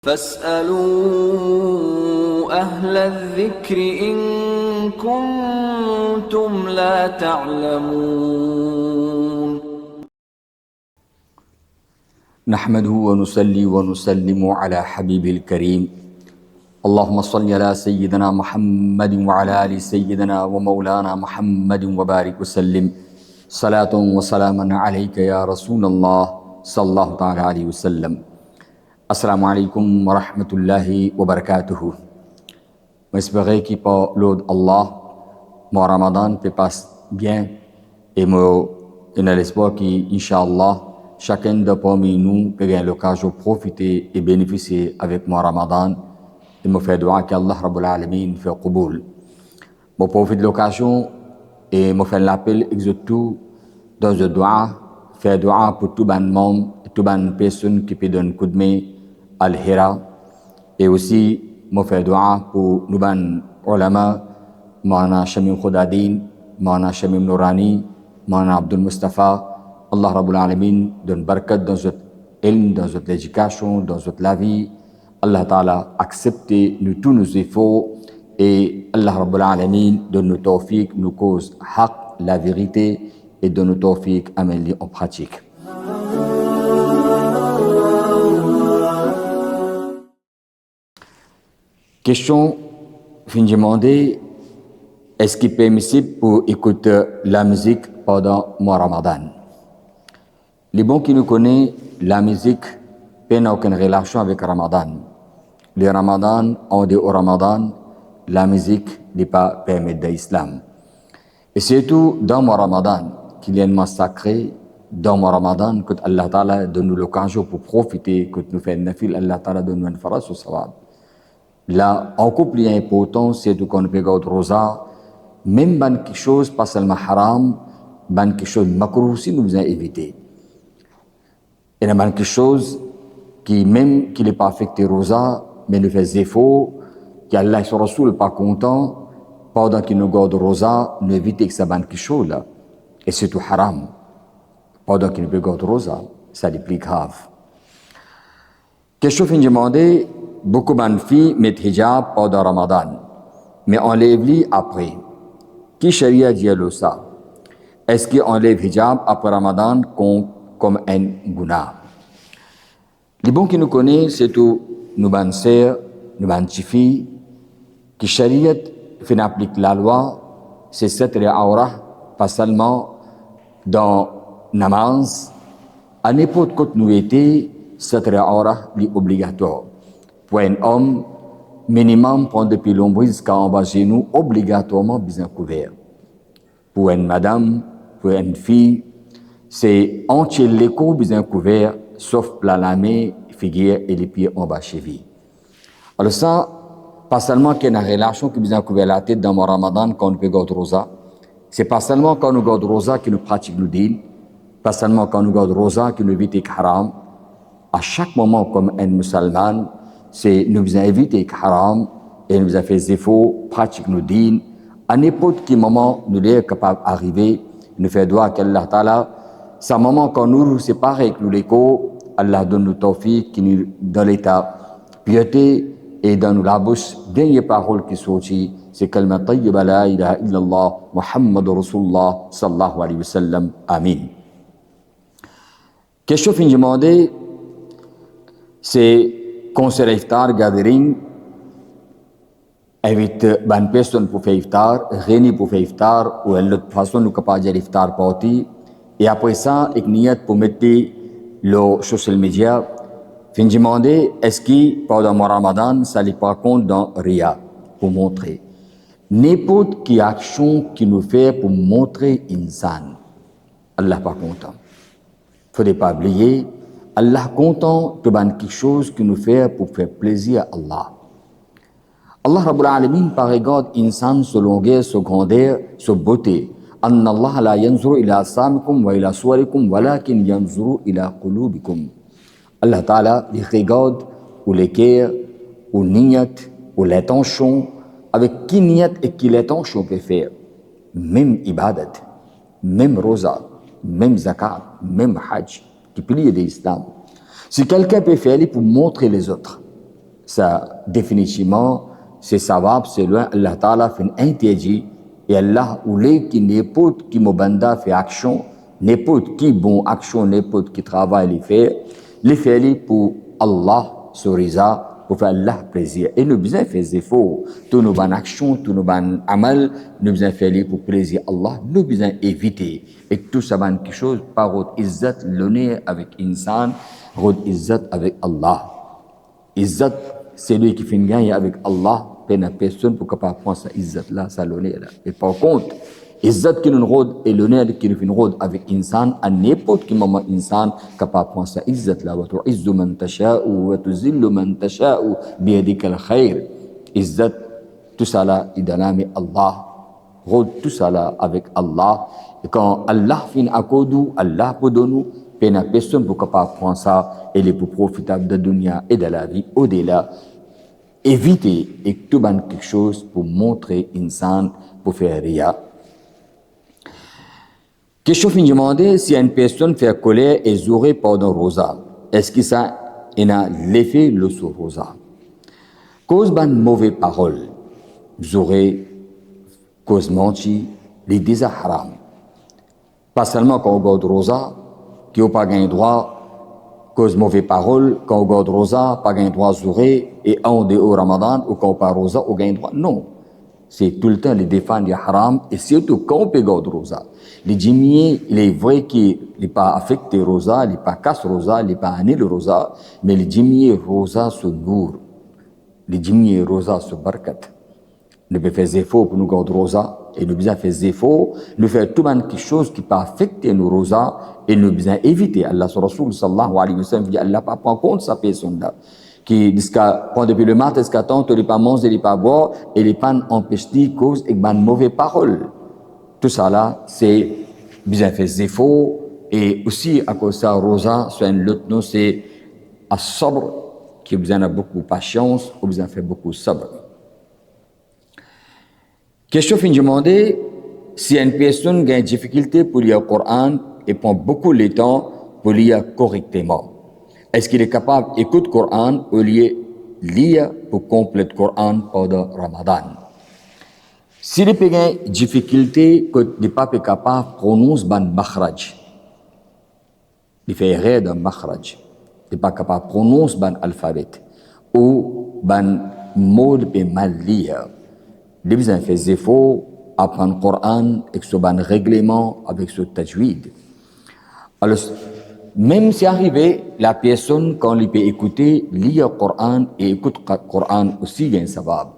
فاسألوا أهل الذكر إن كنتم لا تعلمون. نحمده ونصلي ونسلم على حبيبه الكريم. اللهم صل على سيدنا محمد وعلى آل سيدنا ومولانا محمد وبارك وسلم صلاة وسلاما عليك يا رسول الله صلى الله تعالى عليه وسلم. Assalamu alaikum wa rahmatullahi wa barakatuhu. J'espère que par l'ordre d'Allah, mon Ramadan se passe bien et moi, j'ai l'espoir qu'Inch'Allah, chacun de parmi nous peut avoir l'occasion de profiter et bénéficier avec mon Ramadan et me faire dua qu'Allah Rabbul Alamin fait qaboul. Je profite de l'occasion et me faire l'appel exaucé dans le dua, faire dua pour tout le monde, toute personne qui peut donner un coup de main al-Hira et aussi me faire dua pour nous ulama Maulana Shamim Khudadin, Maulana Shamim Nourani, Maulana Abdul Mustafa. Allah Rabbul Alamin donne barakat dans notre ilm, dans notre éducation, dans notre la vie. Allah Ta'ala accepte nous tous nos efforts et Allah Rabbul Alamin donne nous tawfiq, nous cause haq, la vérité et donne nous tawfiq à mettre en pratique. Question, je me demandais, est-ce qu'il est permissible pour écouter la musique pendant le Ramadan? Les bons qui nous connaissent, la musique n'a aucune relation avec le Ramadan. Le Ramadan, on dit au Ramadan, la musique n'est pas permise dans l'islam. Et surtout dans le Ramadan, qu'il y a un mois sacré, dans le Ramadan, que Allah Ta'ala donne nous l'occasion pour profiter, que nous faisons nafil, Allah Ta'ala donne nous un faras au sawab. Là, encore plus important, c'est qu'on peut garder rosa, même ban quelque chose, pas seulement haram, ban quelque chose makruh si nous avons évité. Et il y a quelque chose qui, même qui n'est pas affecté rosa, mais nous fait effort, qu'Allah et son Rasoul n'est pas content, pendant qu'il nous garde rosa, nous évitons que ça ban quelque chose là. Et c'est tout haram. Pendant qu'il nous peut garder rosa, ça est plus grave. Question fin de demander, beaucoup de filles mettent hijab pendant Ramadan, mais enlèvent-les après. Qui charia dit ça? Est-ce qu'on enlève hijab après Ramadan comme un guna? Les bons qui nous connaissent, c'est tout, nous ban sœurs, nous ban filles, qui charia fait applique la loi, c'est cette aura, pas seulement dans namaz, à n'importe quoi nous était, cette aura est obligatoire. Pour un homme, minimum, prendre depuis l'ombre jusqu'à en bas chez nous, obligatoirement bien couvert. Pour une madame, pour une fille, c'est entier l'écho bien couvert, sauf la main, figure et les pieds en bas cheville. Alors ça, pas seulement qu'il y a une relation qui bien couvert la tête dans le Ramadan quand on peut garder rosa, c'est pas seulement quand nous garde rosa que nous pratiquons le din, pas seulement quand nous garde rosa que nous évitons haram. À chaque moment, comme un musulman, c'est nous éviter haram et nous a fait des efforts, pratique nos din. À n'importe quel moment, nous sommes capables d'arriver, nous faire droit qu'Allah Ta'ala, c'est un moment quand nous séparons avec nous l'écho, Allah donne nous tawfiq, qui nous dans l'état piété et dans nous la bouche, dernière parole qui sortit, c'est kalma tayyiba la ilaha illallah, Muhammad Rasulullah sallallahu alayhi wa sallam, amin. Question fin de demander, c'est concert iftar, gathering, invite une personne pour faire iftar, réunir pour faire iftar, ou une autre façon nous capable de faire iftar party, et après ça, avec niat pour mettre le social media, fin de demander, est-ce que pendant le Ramadan, ça n'est pas compte dans Ria, pour montrer. N'importe quelle action qui nous fait pour montrer insan, Allah pas content. Il ne faut pas oublier, Allah content de quelque chose qui nous fait pour faire plaisir à Allah. Allah Rabbul Alamin par égard insan, sa longueur, sa grandeur, sa beauté. Anna Allah la yanzuru ila samikum wa ila suwarikum walakin yanzuru ila qulubikum. Allah Ta'ala les regarde ou les cœurs, ou niyat, ou l'intention, avec qui niyat et qui l'intention peut faire. Même ibadat, même rosa, même zakat, même hajj, qui plie de l'islam. Si quelqu'un peut faire pour montrer les autres, Ça, définitivement, c'est savab, c'est loin. Allah Ta'ala fait interdit. Et Allah, ou les qui n'époute, qui m'obanda fait action, n'époute qui bon action, n'époute qui travaille, les fait pour Allah, sur Risa, pour faire Allah plaisir. Et nous besoin faire des efforts. Tous nos bonnes actions, tous nos bonnes amal, nous besoin faire pour plaisir Allah. Nous besoin éviter. Et tout ça, quelque chose, par votre izzat, l'honneur avec insan, votre izzat avec Allah. Izzat, c'est lui qui fait une gagne avec Allah, peine à personne pour capable prendre sa izzat là, sa l'honneur là. Et par contre, izzat qui nous rôde et l'honneur qui nous fait une rôde avec insan, à n'importe quel moment insan capable prendre sa izzat là. Wa tu'izzu man tasha'u wa tuzillu man tasha'u biyadika al-khayr. Izzat, tout ça là, il donne Allah. Rôde tout ça là avec Allah. Et quand Allah fait un accord, Allah peut donner. Peine à personne pour capable prendre ça et les plus profitables de dunya et de la vie au-delà. Éviter et tout ban quelque chose pour montrer insan, pour faire ria. Question fin demander si une personne fait colère et jouer pendant rosa. Est-ce que ça a l'effet le sur rosa? Cause ban mauvaise parole. Jouer, cause menti, les disa haram. Pas seulement quand on regarde rosa, qui n'a pas gagné droit, cause mauvaise parole, quand on garde rosa, pas gagné droit zourer, et en dehors Ramadan, ou quand on pas rosa, on gagne droit. Non. C'est tout le temps les défendre les haram, et surtout quand on peut garder rosa. Les djimiers, il est vrai qu'il n'est pas affecté rosa, il n'est pas casse rosa, il n'est pas annulé rosa, mais les djimiers rosa se nour. Les djimiers rosa se barkat. Nous devons faire des efforts pour nous garder rosa, et nous devons faire des efforts, nous faire tout quelque chose qui peut affecter nos rosas, et nous devons éviter. Allah sur Rasul sallallahu alayhi wa sallam dit Allah pas prend compte sa personne là. Qui quand depuis le matin jusqu'à temps, tu ne pas manger, tu ne pas boire, et les pannes empêchent cause et une mauvaise parole. Tout ça là, c'est besoin faire des efforts, et aussi à cause de ça, rosa, c'est une lutte, c'est à sobre, qui a besoin de beaucoup de patience, ou besoin de faire beaucoup de sabre. Question fin demander si une personne a une difficulté pour lire le Coran et prend beaucoup de temps pour lire correctement. Est-ce qu'il est capable d'écouter le Coran ou lire pour compléter le Coran pendant Ramadan? S'il a une difficulté que il n'est pas capable de prononcer ban makhraj, il fait erreur dans makhraj, il n'est pas capable de prononcer ban alphabet ou ban mot de mal lire. Il besoin de faire des efforts, apprendre le Coran avec ce ban règlement, avec ce tajwid. Alors, même si arrivé, la personne, quand il peut écouter, lire le Coran et écoute le Coran aussi, il y a un sabab.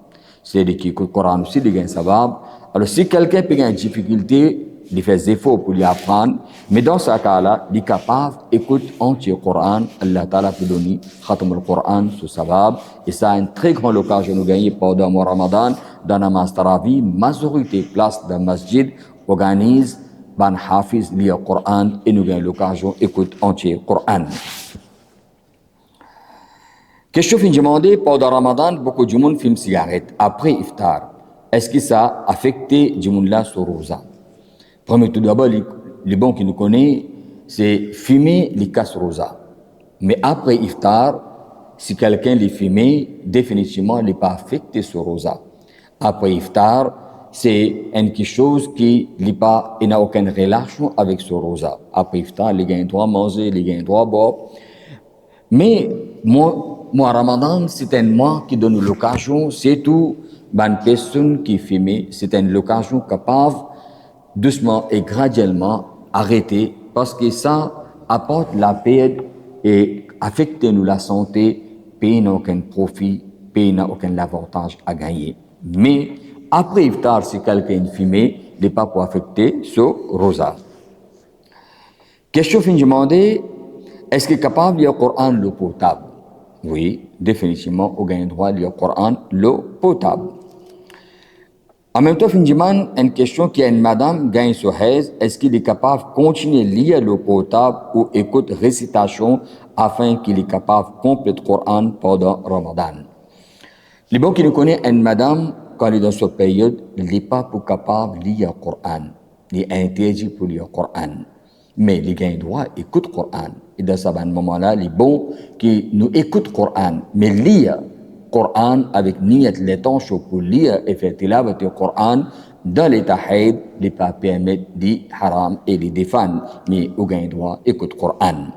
C'est-à-dire qu'il écoute le Coran aussi, il y a un sabab. Alors, si quelqu'un peut avoir une difficulté, il fait des efforts pour lui apprendre, mais dans ce cas-là, il est capable d'écouter entier le Coran, Allah Ta'ala peut donner, khatam le Coran, ce sabab, et ça a une très grande occasion de gagner pendant le Ramadan, dans la namaz tarawih, majorité place dans le masjid, organise, ban hafiz, lire le Coran, et nous gagnons l'occasion d'écouter entier le Coran. Question fin demandée, pendant Ramadan, beaucoup de monde fument cigarette, après iftar. Est-ce que ça a affecté du monde là sur rosa? Premier tout d'abord, les bons qui nous connaissent, c'est fumer les casse rosa. Mais après iftar, si quelqu'un les fume, définitivement, il n'est pas affecté sur rosa. Après iftar, c'est quelque chose qui n'a aucune relation avec ce rosa. Après iftar, les gens doivent manger, les gens doivent boire. Mais moi, Ramadan, c'est un mois qui donne l'occasion, c'est tout, une personne qui fume, c'est une occasion capable doucement et graduellement arrêter parce que ça apporte la paix et affecte nous la santé, pays n'a aucun profit, pays n'a aucun avantage à gagner. Mais après iftar, si quelqu'un fume, il n'est pas pour affecter ce rosa. Question fin demandée, est-ce qu'il est capable de lire le Coran l'eau potable? Oui, définitivement, on gagne droit de lire le Coran l'eau potable. En même temps, finalement, une question qui a une madame gagne sur Hez, est-ce qu'il est capable de continuer à lire l'eau potable ou écoute récitation afin qu'il est capable de compléter le Coran pendant Ramadan? Les bons qui nous connaissent, une madame, quand elle est dans cette période, elle n'est pas pour capable de lire le Coran. Il est interdit pour lire le Coran. Mais les gens droit écoutent le Coran. Et dans ce moment-là, les bons qui nous écoutent le Coran, mais lire Coran avec niyat l'étanche pour lire et faire tilavat du Coran dans l'état haïd, les pas permettre des haram et les défendre, mais au gain droit, écoute Coran.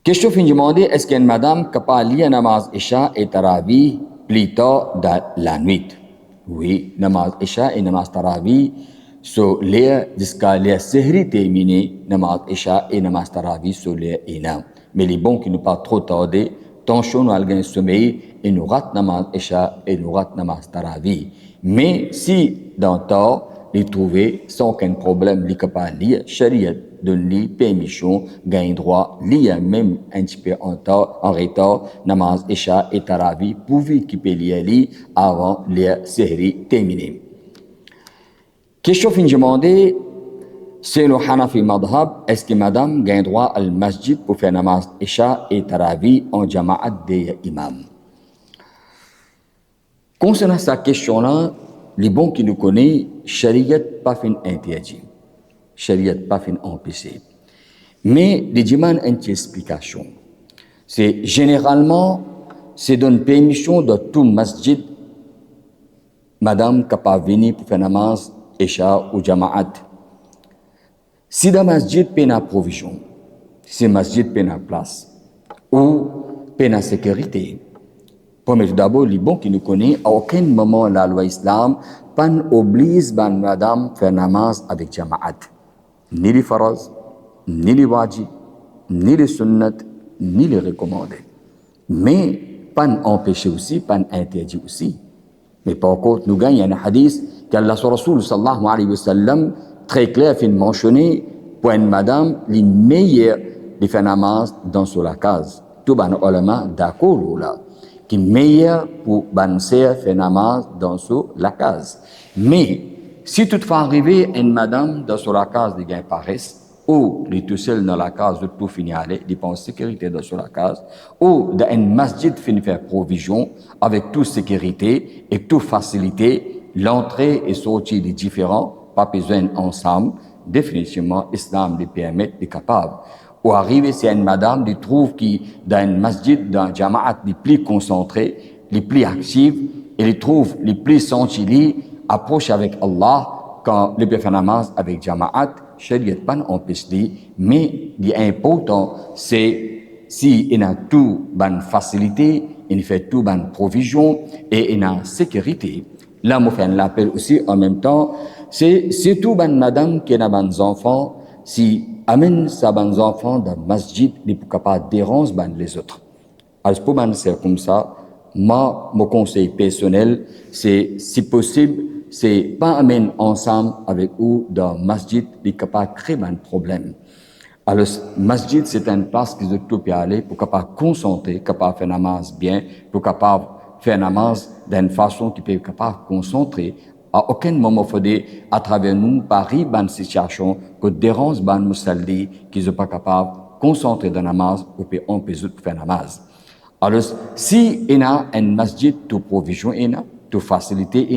Question fin demandée, est-ce qu'une madame capable de lire namaz Isha et Tarawih plus tard dans la nuit? Oui, namaz Isha et namaz Tarawih sont lire jusqu'à la sehri terminée, namaz Isha et namaz Tarawih sont lire ina. Mais les bons qui ne pas trop tarder, tension nous algen sommeil et nous rate namaz Isha et nous rate namaz Tarawih. Mais si dans le temps, les trouver sans aucun problème, les capables de lire, Shariat donne les permission, gagne droit, lire même un petit peu en retard, namaz Isha et Tarawih, pourvu qu'il peut lire avant la série terminée. Question fin demandée, c'est le Hanafi Madhab, est-ce que madame gagne droit al masjid pour faire namaz Isha et Tarawih en jama'at des imams? Concernant cette question-là, les bons qui nous connaissent, Shariat pas fin interdit. Shariat pas fin empêché. Mais les demandes une explication. C'est généralement, c'est donne permission de tout masjid, madame capable de venir pour faire namaz Isha ou jama'at. Si le masjid peine à provision, si le masjid peine à place, ou peine à sécurité, premier d'abord, les bons qui nous connaissent, à aucun moment la loi islam pas oblige madame faire namaz avec jama'at. Ni les faraz, ni les wajib, ni les sunnat, ni les recommandés. Mais pas empêcher aussi, pas interdit aussi. Mais par contre, nous gagnons un hadith qu'Allah Rasul sallallahu alayhi wa sallam très clair fait mentionner pour une madame les meilleurs de faire namaz dans la case. Tout les ulama d'accord là. Qui est meilleur pour banser faire namaz dans la case. Mais si toutefois arriver une madame dans la case de gain paresse, ou les tout seuls dans la case de tout finir aller, dépense sécurité dans la case, ou dans un masjid finir faire provision avec toute sécurité et toute facilité, l'entrée et sortie des différents, pas besoin ensemble, définitivement, l'islam les permet, les capable. Ou arriver, c'est une madame qui trouve qui dans un masjid, dans un jama'at, les plus concentrés, les plus actifs, et les trouve les plus sensibles, approche avec Allah, quand les faire namaz avec jama'at, Shariat pas empêche mais l'important, c'est si il a tout bonne facilité, il fait tout bonne provision, et il a sécurité. Là, on fait un appel aussi en même temps, c'est tout bonne madame qui a des enfants, si amène sa bonnes enfants dans le masjid, il n'est pas déranger les autres. Alors, pour c'est comme ça, mon conseil personnel, c'est, si possible, c'est pas amener ensemble avec eux dans le masjid, il n'est pas créer un problème. Alors, masjid, c'est une place que tout peut aller pour capable concentrer, capable faire namaz bien, pour capable faire namaz d'une façon qui peut capable concentrer. À aucun moment, il faut à travers nous, Paris, une situation que dérange ban musalli, qui ne sont pas capables de concentrer dans la namaz, ou peut empêcher de faire namaz. Alors, si il y a un masjid, toute provision, toute facilité,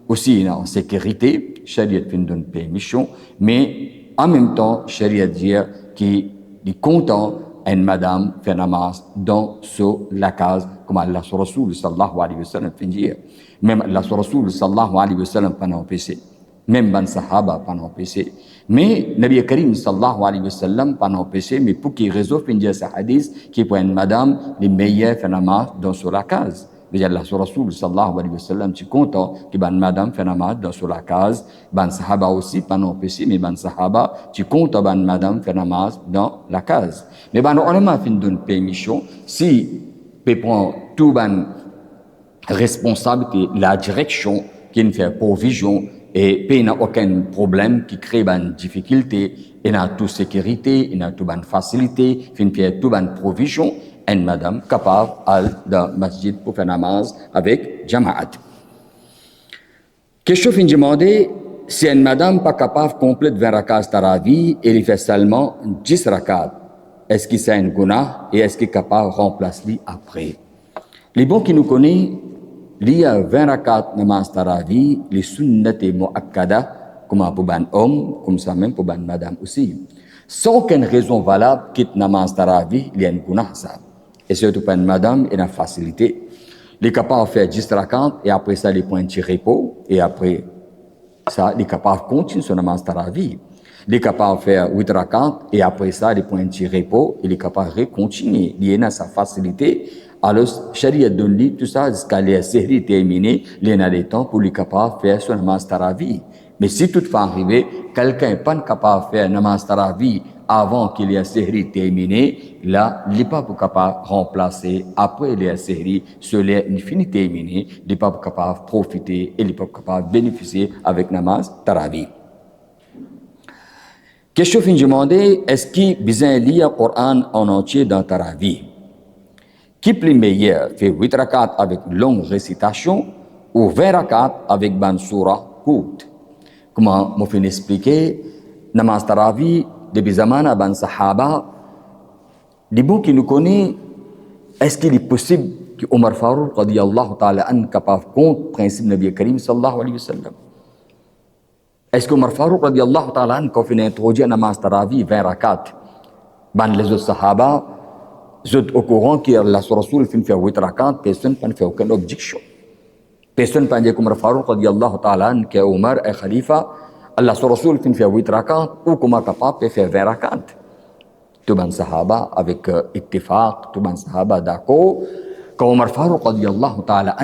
aussi il y a en sécurité, Shariat donne permission, mais en même temps, Shariat dit qu'il est content une madame fait namaz dans la case, comme Allah Rasul sallallahu alayhi wa sallam fait dire. Même Allah Rasul sallallahu alayhi wa sallam pas empêché, même ban sahaba pas empêché, mais Nabi Karim sallallahu alayhi wa sallam pas empêché, mais pour qu'il résolve fait dire ce hadith qui pour une madame les meilleurs fait namaz dans la case. Déjà Allah Rasul sallallahu alayhi wa sallam tu content que ban madame fait namaz dans la case, ban sahaba aussi pas empêché, mais ban sahaba tu content ban madame fait namaz dans la case. Mais ban ulama fin donne permission si peut prendre tout ban responsabilité, la direction qui ne fait provision et il n'y a aucun problème qui crée une difficulté, il y a toute sécurité, il y a toute bonne facilité, il y a toute bonne provision, une madame capable d'aller dans le masjid pour faire namaz avec jama'at. Question fin demandée, si une madame pas capable de compléter 20 rakats tarawih et il fait seulement 10 rakats, est-ce qu'il c'est un guna et est-ce qu'il est capable de remplacer après? Les bons qui nous connaissent, il y a 20 rakats namaz tarawih, les sunnati muakkada, comme pour un homme, comme ça même pour une madame aussi. Sans aucune raison valable, quitte namaz tarawih, il y a un guna ça. Et surtout pour une madame, il a facilité. Il est capable de faire 10 rakats et après ça, il prend un petit repos et après ça, il est capable de continuer son namaz tarawih. Il est capable de faire 8 rakats et après ça, il prend un petit repos, il est capable de continuer. Il a sa facilité. Alors, Sharia donne lui tout ça jusqu'à la série terminée, il a le temps pour lui capable de faire son namaz tarawih. Mais si toutefois arrivé, quelqu'un n'est pas capable de faire namaz tarawih avant qu'il y ait la série terminée, là, il n'est pas capable de remplacer après la série, cela est fini terminé, il n'est pas capable de profiter et il n'est pas capable de bénéficier avec namaz tarawih. Question fin demandée, est-ce qu'il besoin lire le Coran en entier dans tarawih? Qui est le meilleur, fait 8 rakats avec longue récitation ou 20 rakats avec ban surah courte? Comment je vais expliquer, namaz tarawih, depuis zamana ban sahaba, les bons qui nous connaissent, est-ce qu'il est possible que Omar Farouk, radiyallahu ta'ala, an capable contre le principe de Nabi Karim sallallahu alayhi wa sallam? Est-ce que Omar Farouk, radiyallahu ta'ala, an, quand il a introduit namaz tarawih 20 rakats, ban les autres sahaba, vous êtes au courant que Allah Rasoul fait 8 rakats, personne ne fait aucune objection. Personne ne peut dire qu'Omar Farouk, radiyallahu ta'ala, que Omar est khalifa, Allah Rasoul fait 8 rakats, ou comment capable de faire 20 rakats. Tout le sahaba avec ittifaq, tout le sahaba d'accord. Quand Omar Farouk, radiyallahu ta'ala,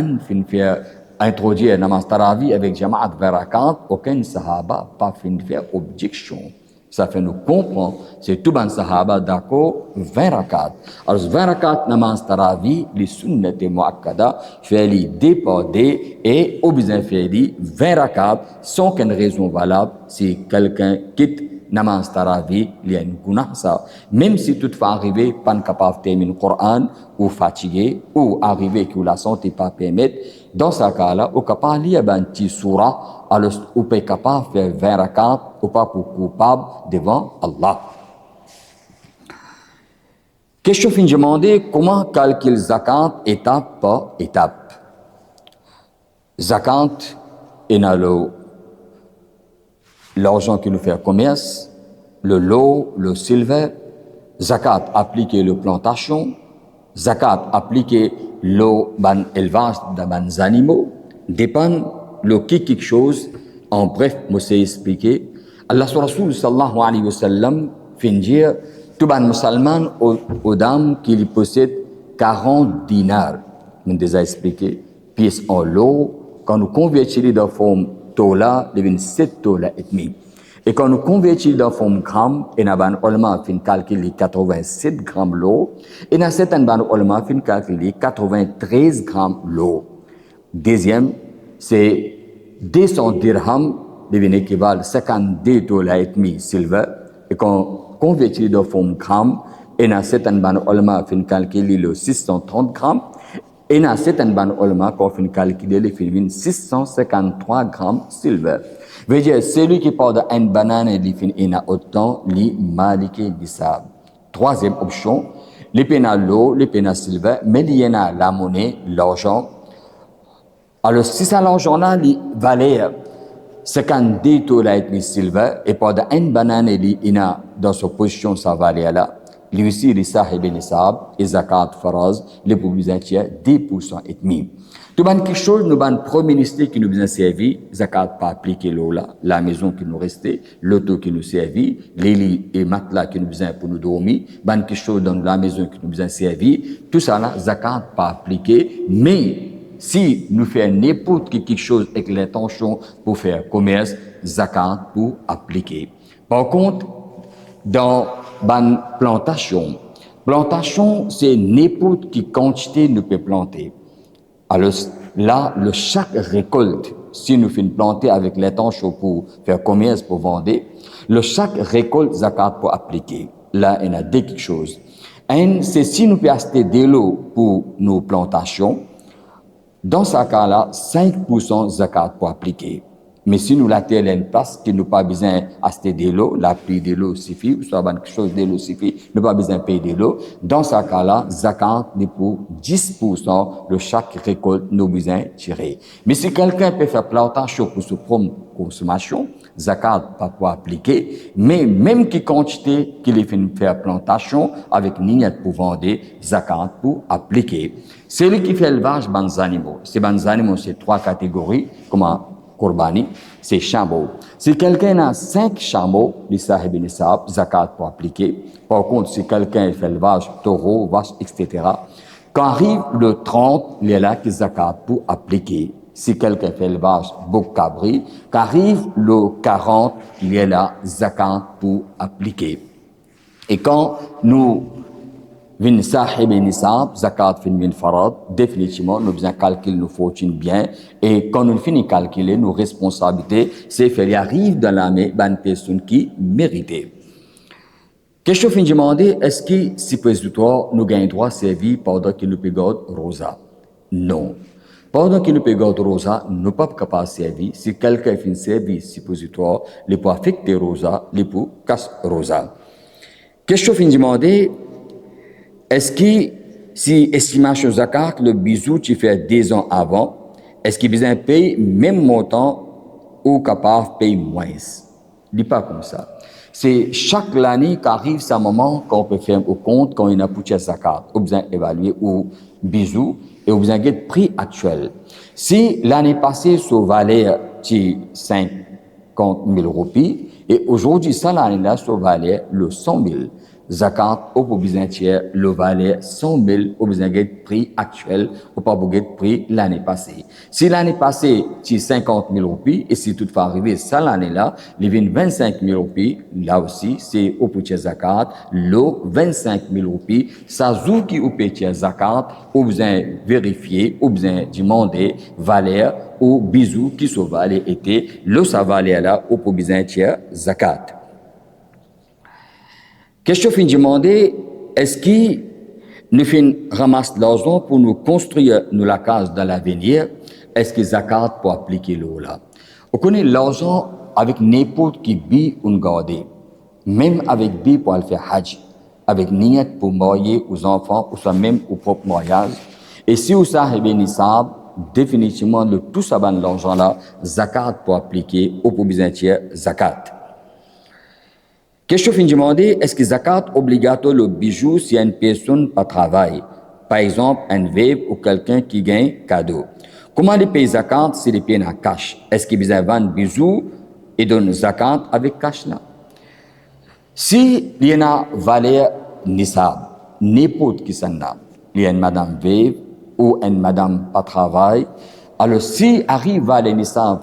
fait introduire namaz tarawih avec jama'at 20 rakats, aucun sahaba pas fait objection. Ça fait nous comprendre, c'est tout le sahaba d'accord, 20 rakats. Alors 20 rakats namaz tarawih, les sunnat et muakkada, fait les déporter et au besoin fait les 20 rakats sans qu'une raison valable si quelqu'un quitte namaz tarawih, il y a une gunah ça. Même si toutefois arrivé, pas capable de terminer le Coran, ou fatigué, ou arrivé que la santé pas permettre, dans ce cas-là, ou capable de lire un petit surah, alors ou pas capable de faire 20 rakats, ou pas pour coupable devant Allah. Question fin de demander comment calculer zakat étape par étape. Zakat est dans l'argent qui nous fait commerce, le lot, le silver, zakat appliqué le plantation, zakat appliqué le ban élevage de ban animaux, dépend le quelque chose. En bref, moi c'est expliqué. Allah Rasoul sallallahu alayhi wa sallam fin dire tout ban musulman aux dames qui lui possèdent 40 dinars. On déjà expliqué. Pièces en lot, quand nous convertissons dans forme tola, devient 7 tola et demi. Et quand nous convertissons dans forme gramme, et nous avons ulama fin calculer 87 grammes l'eau, et dans certains ban ulama fin calculer 93 grammes l'eau. Deuxième, c'est 200 dirhams, devient équivalent à 52 dollars et demi silver, et quand converti dans forme gramme, et dans certains ban ulama fin calculer le 630 grammes, et dans certains ban ulama quand fin calculer le fin 653 grammes silver. Veut dire, celui qui porte une banane et lui fin ina autant, li maliki bisab. Troisième option, les pénal l'eau, les pénal silver, mais il y en a la monnaie, l'argent. Alors, si ça l'argent-là, il valait 52 dollars et demi silver, et porte une banane et lui ina dans sa position, ça valait là. Lui aussi, les sahib et les sahab, et zakat faraz, les publics 10% et demi. Tout ban quelque chose, nous ban premier ministre qui nous a servi, zakat pas appliqué l'eau là, la maison qui nous restait, l'auto qui nous servi, les lits et matelas qui nous a pour nous dormir, ban quelque chose dans la maison qui nous a servi, tout ça là, zakat pas appliqué, mais si nous faisons n'importe quelque chose avec l'intention pour faire commerce, zakat pour appliquer. Par contre, dans ban plantation, c'est n'importe quelle quantité nous peut planter. Alors là, chaque récolte, si nous faisons planter avec l'intention pour faire commerce, pour vendre, chaque récolte zakat pour appliquer. Là, il y a deux quelque chose. Un, c'est si nous pouvons acheter de l'eau pour nos plantations, dans ce cas-là, 5% zakat pour appliquer. Mais si nous la terre une place qui nous pas besoin d'acheter de l'eau, la prix de l'eau suffit, ou soit quelque chose de l'eau suffit, nous pas besoin de payer de l'eau. Dans ce cas-là, zakat n'est pour 10% de chaque récolte nous besoin tirer. Mais si quelqu'un peut faire plantation pour se propre consommation, zakat pas pour appliquer, mais même qui quantité qu'il est fait faire plantation avec niyat pour vendre, zakat pour appliquer. C'est lui qui fait élevage des animaux. Ces animaux, c'est 3 catégories, comme Qurbani, c'est chameaux. Si quelqu'un a 5 chameaux, les sahib et nisab, zakat pour appliquer. Par contre, si quelqu'un fait élevage, taureau, vache, etc., quand arrive le 30, il y a là que zakat pour appliquer. Si quelqu'un fait élevage, bouc cabri, quand arrive le 40, il y a là zakat pour appliquer. Et quand nous vin sahib et nisab, zakat fin min farad, définitivement, nous besoin calculer nos fortunes bien. Et quand nous finissons de calculer nos responsabilités, c'est faire y arrive dans la main d'une personne qui mérite. Question fin demander, est-ce que si président nous gagnons droit à servir pendant que nous payons rosa? Non. Pendant que nous payons rosa, nous ne sommes pas capables de servir. Si quelqu'un fait un service suppositoire, les pour affecter rosa, les pour casse rosa. Question fin demander, est-ce que si estimation zakat, le bisou tu fais 10 ans avant, est-ce qu'il besoin payer même montant ou capable de payer moins? Dis pas comme ça. C'est chaque année qu'arrive ce moment qu'on peut faire au compte quand il y a pour zakat. On besoin évaluer au bisou et on besoin de prix actuel. Si l'année passée, ça valait 50 000 roupies et aujourd'hui, ça l'année-là, ça valait le 100 000. Zakat, au besoin tiers, le valait 100 000 au besoin de prix actuel, au pas besoin de prix l'année passée. Si l'année passée, c'est 50 000 roupies, et si toutefois arrivé ça l'année-là, il vient 25 000 roupies, là aussi, c'est au petit zakat, le 25 000 roupies, ça joue qui au petit zakat, au besoin vérifier, au besoin demander, valeur, au bisou qui se valait était, le ça valait là, au besoin tiers zakat. Question fin demander, est-ce qu'il nous fait ramasse l'argent pour nous construire nous la case dans l'avenir? Est-ce que zakat pour appliquer l'eau là? On connaît l'argent avec n'importe qui bi ou garder, même avec bi pour aller faire hajj, avec niyat pour marier aux enfants ou soit même au propre mariage. Et si vous savez nisab, définitivement le tout ça ban l'argent là, zakat pour appliquer au pour besoin zakat. Question fin demander, est-ce que zakat obligatoire le bijou si une personne pas travaille? Par exemple, un veuve ou quelqu'un qui gagne cadeau. Comment les payer zakat si les payer en cash? Est-ce qu'il besoin vendre bijou et donne zakat avec cash là? Si il y a valeur nisab, n'importe qui s'en a, il y a une madame veuve ou une madame pas travaille, alors si arrive valeur nisab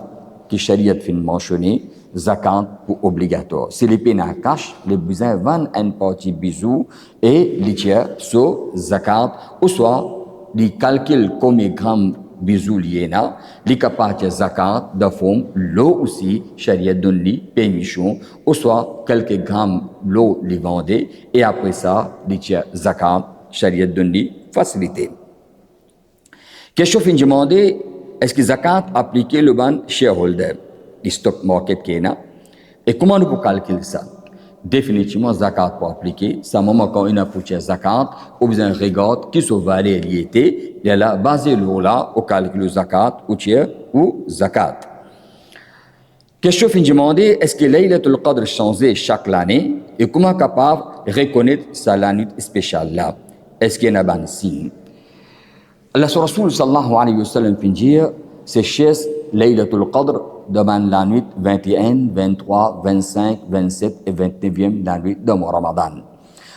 qui chariat fin mentionné, zakat pour obligatoire. Si les pays en cash, les besoins vendent une partie bisou et les tiers sur zakat, ou soit les calculs combien grammes bisou liés là, les capables de zakat de forme l'eau aussi, charia donne les permission, ou soit quelques grammes l'eau les vendait et après ça, les tiers zakat, charia donne les facilité. Question fin demander, est-ce que zakat appliquer le ban shareholder? Le stock market qui est là. Et comment nous pouvons calculer ça? Définitivement, zakat pour appliquer. C'est un moment quand on a pour zakat, on besoin regarder qui sont valeurs liées. Il y a là, basé là, au calcul zakat, ou tiers, ou zakat. Question fin demander, est-ce que Laylatul Qadr change chaque année? Et comment capable de reconnaître sa nuit spéciale là? Est-ce qu'il y a un signe? Allah Rasul sallallahu alayhi wa sallam fin dire, c'est chez Laylatul Qadr demande la nuit 21, 23, 25, 27 et 29e la nuit de Ramadan.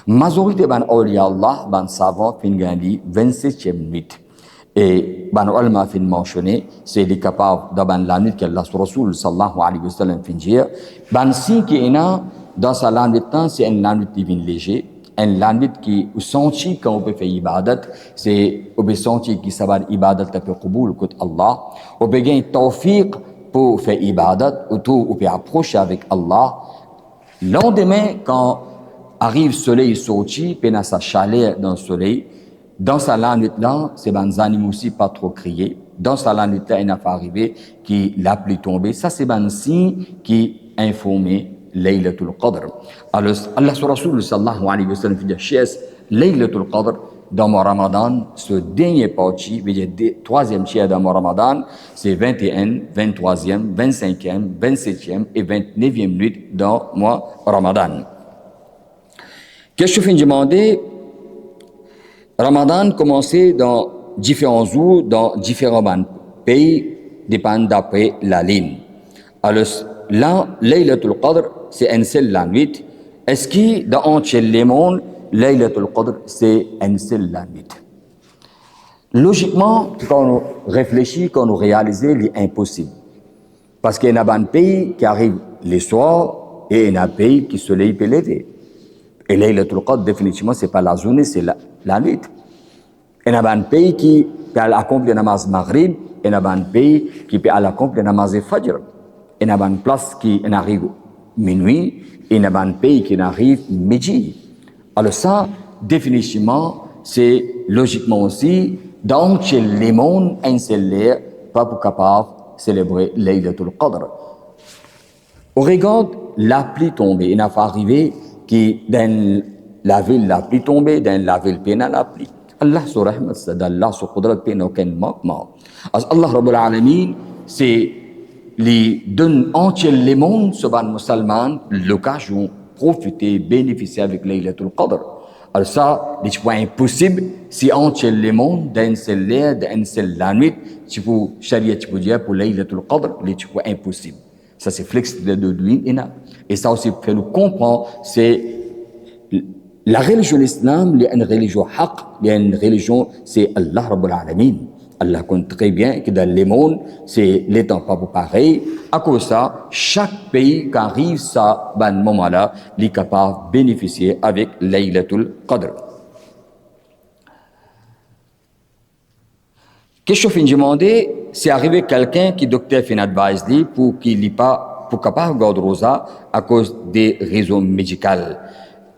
Majorité ban awliya Allah, ban savant fin gandi 27e nuit. Et ban ulama fin mentionné, c'est les capables de ban la nuit que Allah Rasul sallallahu alayhi wa sallam fin dire. Ban si qui est là, dans sa la nuit temps, c'est une nuit divine léger. Un lanit qui senti quand on peut faire ibadat, c'est on peut sentir qui ça va ibadat ta peut qaboul côté Allah, on peut gagner tawfiq pour faire ibadat, ou tout on peut approcher avec Allah. Lendemain quand arrive le soleil sorti, pena sa chaleur dans le soleil, dans sa lanit là, c'est ban animaux aussi pas trop crier. Dans sa lanit là, il n'a pas arrivé qui la pluie tombée, ça c'est ban signe qui informé Laylatul Qadr. Alors, Allah Rasul sallallahu alayhi wa sallam dit, chez Laylatul Qadr, dans mon Ramadan, ce dernier partie, veut dire troisième tiers dans mon Ramadan, c'est 21, 23e, 25e, 27e et 29e nuit dans mon Ramadan. Qu'est-ce que je fais demander? Ramadan commençait dans différents jours, dans différents pays, dépendant d'après la ligne. Alors là, Laylatul Qadr, c'est une seule la nuit. Est-ce que dans entier le monde, Laylatul Qadr, c'est une seule la nuit? Logiquement, quand on réfléchit, quand on réalise, c'est impossible. Parce qu'il y a un pays qui arrive les soirs et il y a un pays qui se soleil peut lever. Et Laylatul Qadr, définitivement, ce n'est pas la journée, c'est la nuit. Il y a un pays qui peut accomplir le namaz Maghrib, il y a un pays qui peut accomplir le namaz Fajr. Il y a une place qui arrive minuit, et il y a un pays qui arrive midi. Alors ça, définitivement, c'est logiquement aussi, dans le monde, un seul air, pas pour capable de célébrer Laylatul Qadr. On regarde la pluie tombée. Il n'a pas arrivé que dans la ville la pluie tombée, dans la ville pénale la pluie. Allah sur rahmat, c'est d'Allah sur qudrat pénal aucun manquement. Allah Rabbul Alamin, c'est les donne entier le monde, subhan musulman, l'occasion, profiter, bénéficier avec Laylatul Qadr. Alors ça, c'est pas impossible si entier le monde, d'un seul l'air, d'un seul la nuit, tu peux, charia, tu peux dire pour Laylatul Qadr, c'est pas impossible. Ça, c'est flexible de lui. Et ça aussi fait nous comprendre, c'est la religion islam, c'est une religion haq, une religion, c'est Allah Rabbul Alamin. Allah compte très bien que dans le monde, c'est les temps pas pareil. À cause de ça, chaque pays qui arrive à ce moment-là, est capable de bénéficier avec Laylatul Qadr. Qu'est-ce que je demander? C'est arrivé quelqu'un qui docteur fait une advice pour qu'il n'ait pas, pour capable de garder rosa à cause des raisons médicales.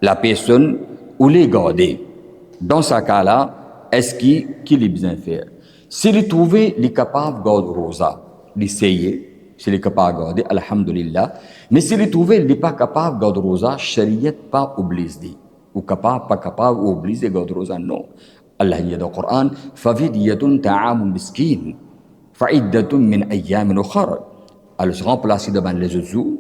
La personne ou les garder. Dans ce cas-là, est-ce qu'il est besoin de faire? S'il est trouvé, il est capable de garder rosa, d'essayer, s'il est capable de garder, alhamdulillah. Mais s'il est trouvé, il n'est pas capable de garder rosa, chariot pas obligé. Ou capable, pas capable, ou obligé de garder rosa, non. Allah dit dans le Coran, فَفِدْيَةٌ طَعَامٌ مِسْكِينٌ فَعِدَّةٌ مِنْ أَيَّامٍ أُخَرَ. Alors, se remplacer devant les autres jours.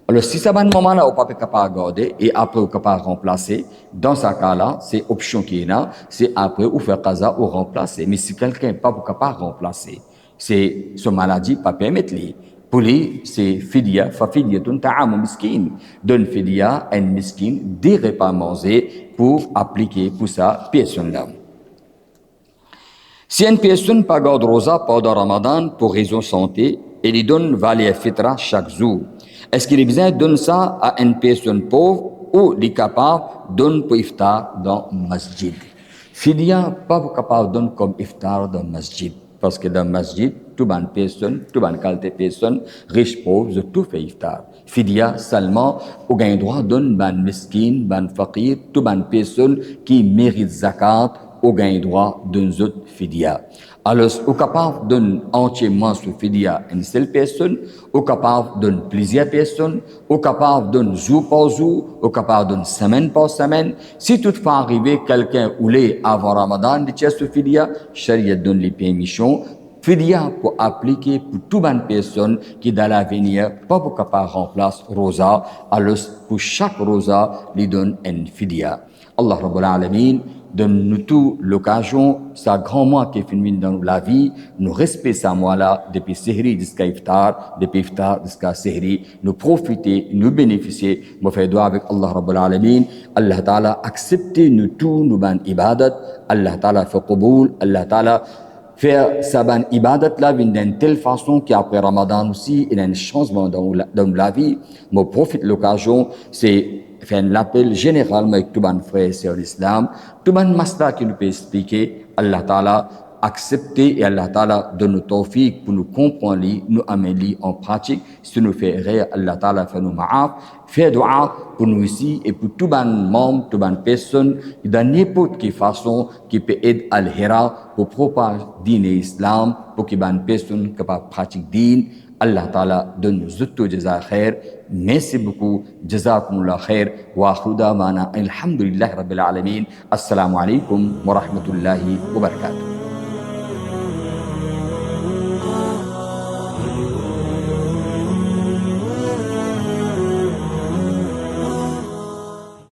Alors, si ça va un moment-là, on n'est pas capable de garder, et après, on est capable de remplacer, dans ce cas-là, c'est option qui est là, c'est après, ou faire qaza ou remplacer. Mais si quelqu'un n'est pas capable de remplacer, c'est son maladie, pas permettre lui. Pour lui, c'est fidya, فَفِدْيَةٌ طَعَامٌ مِسْكِينٌ. Donne fidya, un miskin, des repas à manger pour appliquer pour ça, personne-là. Si une personne pas garde rosa pendant Ramadan pour raison santé, elle lui donne valer fitra chaque jour. Est-ce qu'il est besoin de donner ça à une personne pauvre ou il est capable de donner pour iftar dans le masjid? Fidya, pas capable de donner comme iftar dans le masjid. Parce que dans le masjid, toute bonne personne, toute bonne qualité de personne, riche, pauvre, tout fait iftar. Fidya, seulement, on a le droit de donner ban miskin, ban faqir, toute bonne personne qui mérite zakat, au gain droit d'un autre fidya. Alors, au capable de donner entièrement ce fidya à une seule personne, au capable de donner plusieurs personnes, au capable de donner jour par jour, au capable de donner semaine par semaine. Si toutefois arrivé quelqu'un ou les avant Ramadan de ce fidya, charia donne les permissions. Fidya pour appliquer pour toute bonne personne qui dans l'avenir pas pour capable remplacer rosa. Alors, pour chaque rosa, lui donne une fidya. Allah Rabbul Alamin donne-nous tout l'occasion, ça grand mois qui finit dans la vie, nous respecter ça mois-là, depuis Sehri jusqu'à Iftar, depuis Iftar jusqu'à Sehri, nous profiter, nous bénéficier, nous faire doigt avec Allah Rabbul Alamin, Allah Ta'ala accepter nous tout, nous ban ibadat, Allah Ta'ala fait qaboul, Allah Ta'ala faire sa ban ibadat là d'une telle façon qu'après Ramadan aussi, il y a un changement dans la vie, nous profite l'occasion, c'est faire l'appel généralement avec tout le frères et sœurs d'islam, tout le masla qui nous peut expliquer, Allah Ta'ala accepter et Allah Ta'ala donne nous tawfiq pour nous comprendre, nous amener en pratique, si nous fait rire, Allah Ta'ala fait nous ma'af, faire dua pour nous ici et pour tout le membre, toute bonne personne, dans n'importe quelle façon qui peut aider à l'hira pour propager l'islam, pour que bonne personne capable de pratiquer din. Allah Ta'ala donne zutto jaza khair. Merci beaucoup. Jazakumullah khair. Wa akhiru da'wana alhamdulillahi rabbil alamin. Assalamu alaikum wa rahmatullahi wa barakatuh.